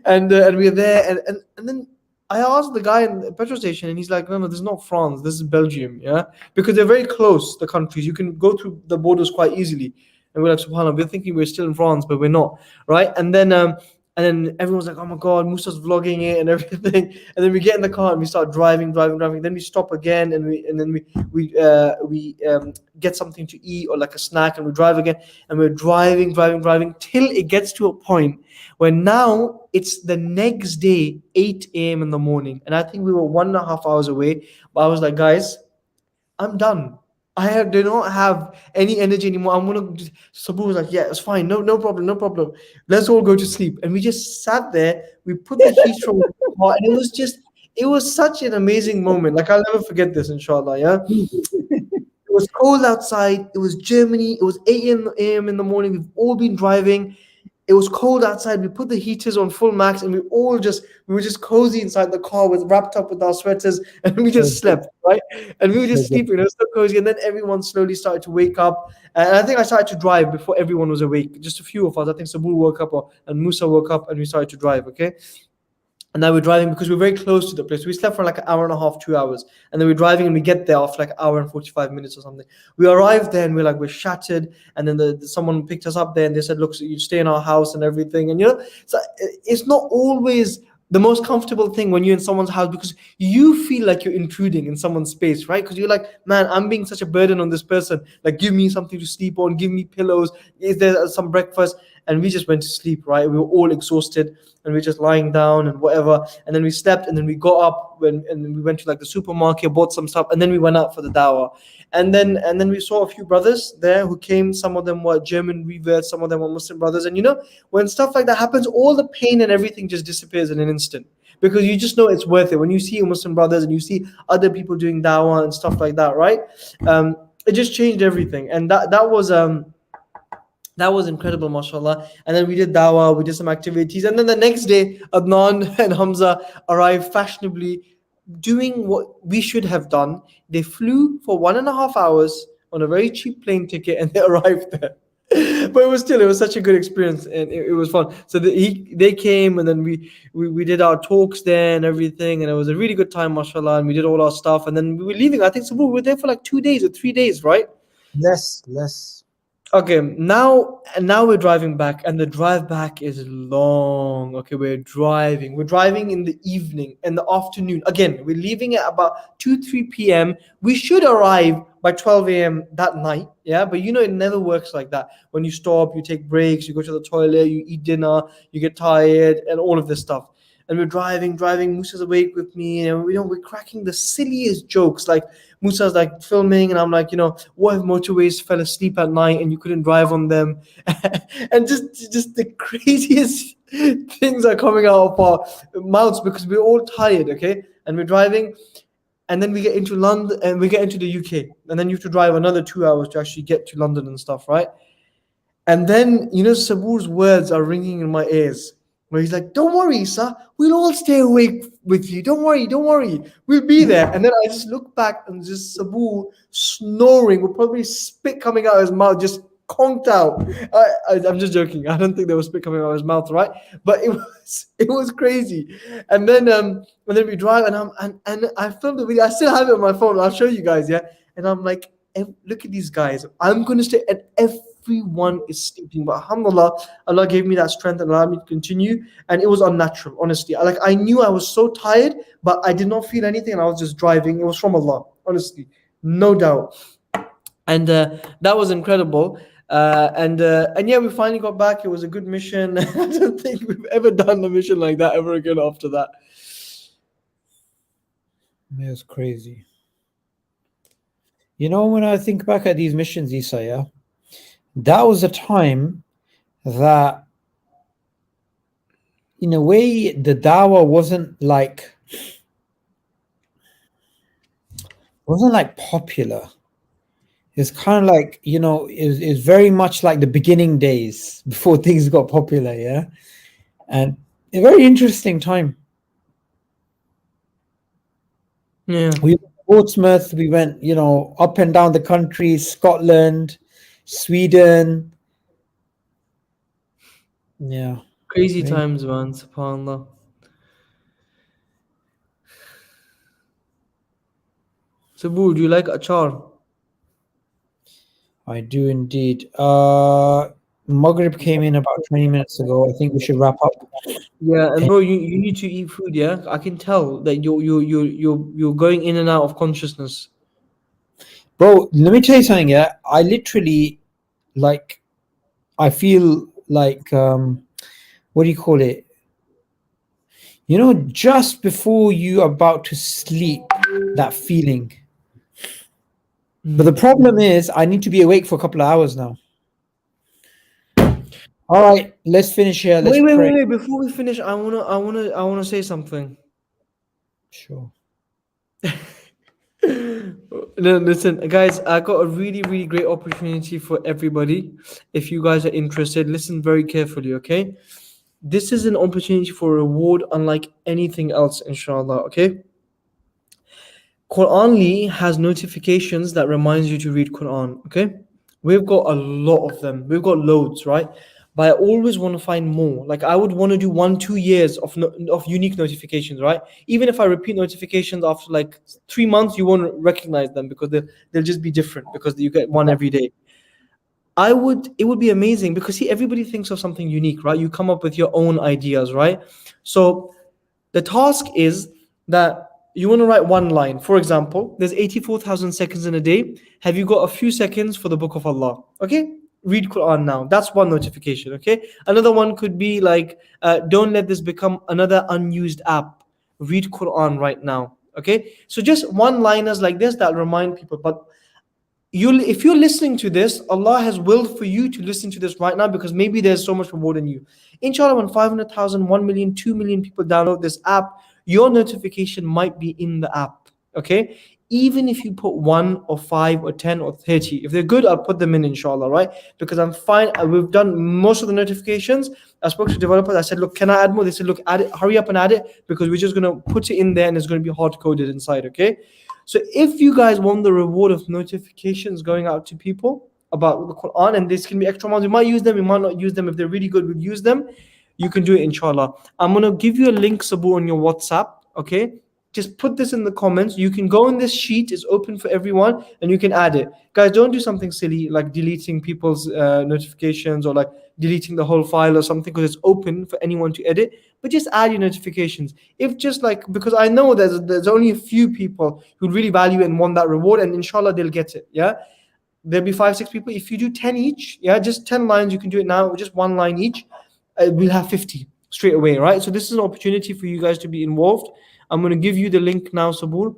And we're there, and then I asked the guy in the petrol station, and he's like, no, this is not France, this is Belgium, yeah? Because they're very close, the countries. You can go through the borders quite easily. And we're like, subhanAllah, we're thinking we're still in France, but we're not, right? And then everyone's like, oh my God, Musa's vlogging it and everything. And then we get in the car and we start driving. Then we stop again, and we get something to eat or like a snack, and we drive again. And we're driving till it gets to a point where now it's the next day, 8 a.m. in the morning. And I think we were 1.5 hours away. But I was like, guys, I'm done. do not have any energy anymore. I'm gonna just, Sabu was like, yeah, it's fine, no problem, no problem. Let's all go to sleep. And we just sat there, we put the heater on the car, and it was such an amazing moment. Like I'll never forget this, inshallah. Yeah. It was cold outside. It was Germany. It was 8 a.m. in the morning. We've all been driving. It was cold outside. We put the heaters on full max, and we were just cozy inside the car with wrapped up with our sweaters, and we
So
just
good,
slept, right? And we were
so
just
good.
sleeping. It was so cozy. And then everyone slowly started to wake up. And I think I started to drive before everyone was awake. Just a few of us. I think Sabul woke up and Musa woke up, and we started to drive. Okay. And now we're driving because we're very close to the place. We slept for like an hour and a half, 2 hours. And then we're driving and we get there after like an hour and 45 minutes or something. We arrived there and we're shattered. And then someone picked us up there and they said, look, so you stay in our house and everything. And so it's not always the most comfortable thing when you're in someone's house because you feel like you're intruding in someone's space, right? Because you're like, man, I'm being such a burden on this person. Like, give me something to sleep on, give me pillows. Is there some breakfast? And we just went to sleep, right? We were all exhausted and we are just lying down and whatever. And then we slept and then we got up and then we went to like the supermarket, bought some stuff, and then we went out for the dawah. And then we saw a few brothers there who came. Some of them were German reverts, some of them were Muslim brothers. And when stuff like that happens, all the pain and everything just disappears in an instant. Because you just know it's worth it. When you see your Muslim brothers and you see other people doing dawah and stuff like that, right? It just changed everything. And that was incredible, mashallah. And then we did dawah, we did some activities. And then the next day, Adnan and Hamza arrived fashionably doing what we should have done. They flew for 1.5 hours on a very cheap plane ticket and they arrived there. But it was such a good experience and it was fun. So they came and then we did our talks there and everything. And it was a really good time, mashallah. And we did all our stuff. And then we were leaving. I think so we were there for like 2 days or 3 days, right?
Less.
Okay, now we're driving back, and the drive back is long. Okay, we're driving. We're driving in the evening, in the afternoon. Again, we're leaving at about 2, 3 p.m. We should arrive by 12 a.m. that night. Yeah, but it never works like that. When you stop, you take breaks, you go to the toilet, you eat dinner, you get tired, and all of this stuff. And we're driving. Musa's awake with me, and we're cracking the silliest jokes. Like Musa's like filming, and I'm like, what if motorways fell asleep at night and you couldn't drive on them? And just the craziest things are coming out of our mouths because we're all tired, okay? And we're driving, and then we get into London, and we get into the UK, and then you have to drive another 2 hours to actually get to London and stuff, right? And then, Sabur's words are ringing in my ears, where he's like, don't worry, sir, we'll all stay awake with you. Don't worry, we'll be there. And then I just look back and just Sabur snoring with probably spit coming out of his mouth, just conked out. I'm just joking. I don't think there was spit coming out of his mouth, right? But it was crazy. And then we drive, and I filmed the video. I still have it on my phone. I'll show you guys, yeah. And I'm like, look at these guys. I'm gonna stay, and everyone is sleeping. But alhamdulillah, Allah gave me that strength and allowed me to continue. And it was unnatural, honestly. I knew I was so tired, but I did not feel anything, and I was just driving. It was from Allah, honestly, no doubt. And that was incredible. And yeah, we finally got back. It was a good mission. I don't think we've ever done a mission like that ever again after that.
It was crazy. When I think back at these missions, Isa, yeah, that was a time that, in a way, the dawah wasn't like popular. It's kind of like, it's very much like the beginning days before things got popular, yeah? And a very interesting time.
Yeah.
We went to Portsmouth, we went, up and down the country, Scotland, Sweden. Yeah.
Crazy
Right.
times, man. SubhanAllah. Sabur, do you like achar?
I do indeed. Maghrib came in about 20 minutes ago. I think we should wrap up.
Yeah, and bro, you need to eat food. Yeah, I can tell that you're going in and out of consciousness.
Bro, let me tell you something, yeah. I literally, I feel like, what do you call it? Just before you are about to sleep, that feeling. But the problem is, I need to be awake for a couple of hours now. All right, let's finish here. Let's pray.
Wait. Before we finish, I wanna say something.
Sure.
No, listen, guys, I got a really, really great opportunity for everybody. If you guys are interested, listen very carefully, okay? This is an opportunity for reward unlike anything else, inshallah, okay? Quranly has notifications that reminds you to read Quran, okay? We've got a lot of them. We've got loads, right? But I always want to find more. Like I would want to do 1 2 years of of unique notifications, right? Even if I repeat notifications after like 3 months, you won't recognize them because they'll just be different because you get one every day. It would be amazing because see, everybody thinks of something unique, right? You come up with your own ideas, right? So the task is that you want to write one line. For example, there's 84,000 seconds in a day. Have you got a few seconds for the book of Allah? Okay, read Quran now. That's one notification. Okay, another one could be like, don't let this become another unused app. Read Quran right now. Okay, so just one liners like this that remind people. But if you're listening to this, Allah has willed for you to listen to this right now because maybe there's so much reward in you. Inshallah, when 500,000, 1 million, 2 million people download this app, your notification might be in the app. Okay, even if you put 1 or 5 or 10 or 30, if they're good, I'll put them in, inshallah, right? Because I'm fine. We've done most of the notifications. I spoke to developers. I said, look, can I add more? They said, look, add it, hurry up and add it because we're just going to put it in there and it's going to be hard coded inside. Okay, so if you guys want the reward of notifications going out to people about the Quran, and this can be extra ones, we might use them, we might not use them. If they're really good, we'll use them. You can do it, inshallah. I'm gonna give you a link, Sabu, on your WhatsApp. Okay, just put this in the comments. You can go in this sheet, it's open for everyone, and you can add it. Guys, don't do something silly like deleting people's notifications or like deleting the whole file or something because it's open for anyone to edit. But just add your notifications. If just like, because I know there's only a few people who really value it and want that reward, and inshallah they'll get it. Yeah, there'll be 5 6 people. If you do 10 each, yeah, just 10 lines, you can do it now, just one line each. We'll have 50 straight away, right? So this is an opportunity for you guys to be involved. I'm going to give you the link now, Sabur,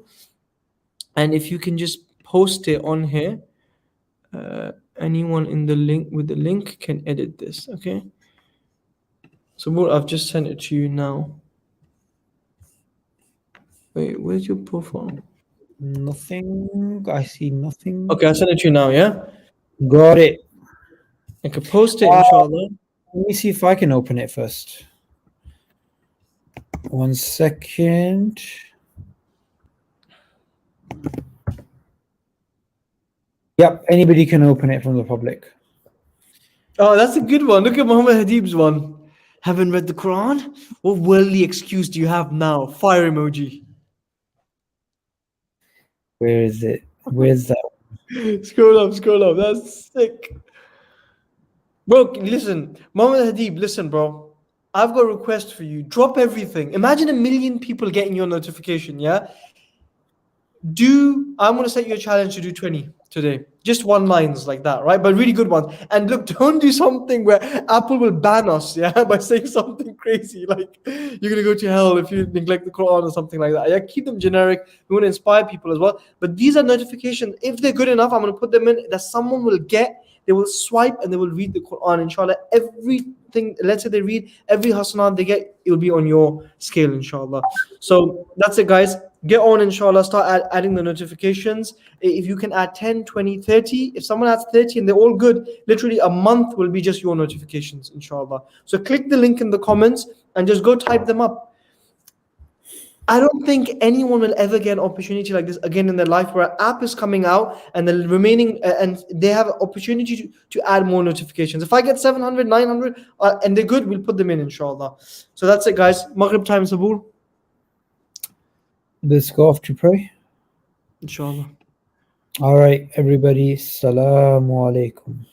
and if you can just post it on here, anyone in the link with the link can edit this. Okay, Sabur, I've just sent it to you now. Wait, where's your profile?
Nothing. I see nothing.
Okay, I sent it to you now. Yeah,
Got it.
I can post it, inshallah.
Let me see if I can open it first. 1 second. Yep, anybody can open it from the public.
Oh, that's a good one. Look at Muhammad Hadib's one. Haven't read the Quran? What worldly excuse do you have now? Fire emoji.
Where is it? Where's that?
Scroll up. That's sick. Bro, listen. Muhammad Hadib, listen, bro. I've got a request for you. Drop everything. Imagine 1 million people getting your notification, yeah? I'm going to set you a challenge to do 20 today. Just one lines like that, right? But really good ones. And look, don't do something where Apple will ban us, yeah, by saying something crazy like you're gonna go to hell if you neglect the Quran or something like that. Yeah, keep them generic. We want to inspire people as well. But these are notifications. If they're good enough, I'm gonna put them in that someone will get. They will swipe and they will read the Quran. Inshallah, everything. Let's say they read every hasanat they get, it will be on your scale, inshallah. So that's it, guys. Get on, inshallah. Start adding the notifications. If you can add 10, 20, 30, if someone adds 30 and they're all good, literally a month will be just your notifications, inshallah. So click the link in the comments and just go type them up. I don't think anyone will ever get an opportunity like this again in their life where an app is coming out and the remaining and they have an opportunity to add more notifications. If I get 700, 900 and they're good, we'll put them in, inshallah. So that's it, guys. Maghrib time, Sabur.
Let's go off to pray.
Inshallah.
All right, everybody. Assalamu alaikum.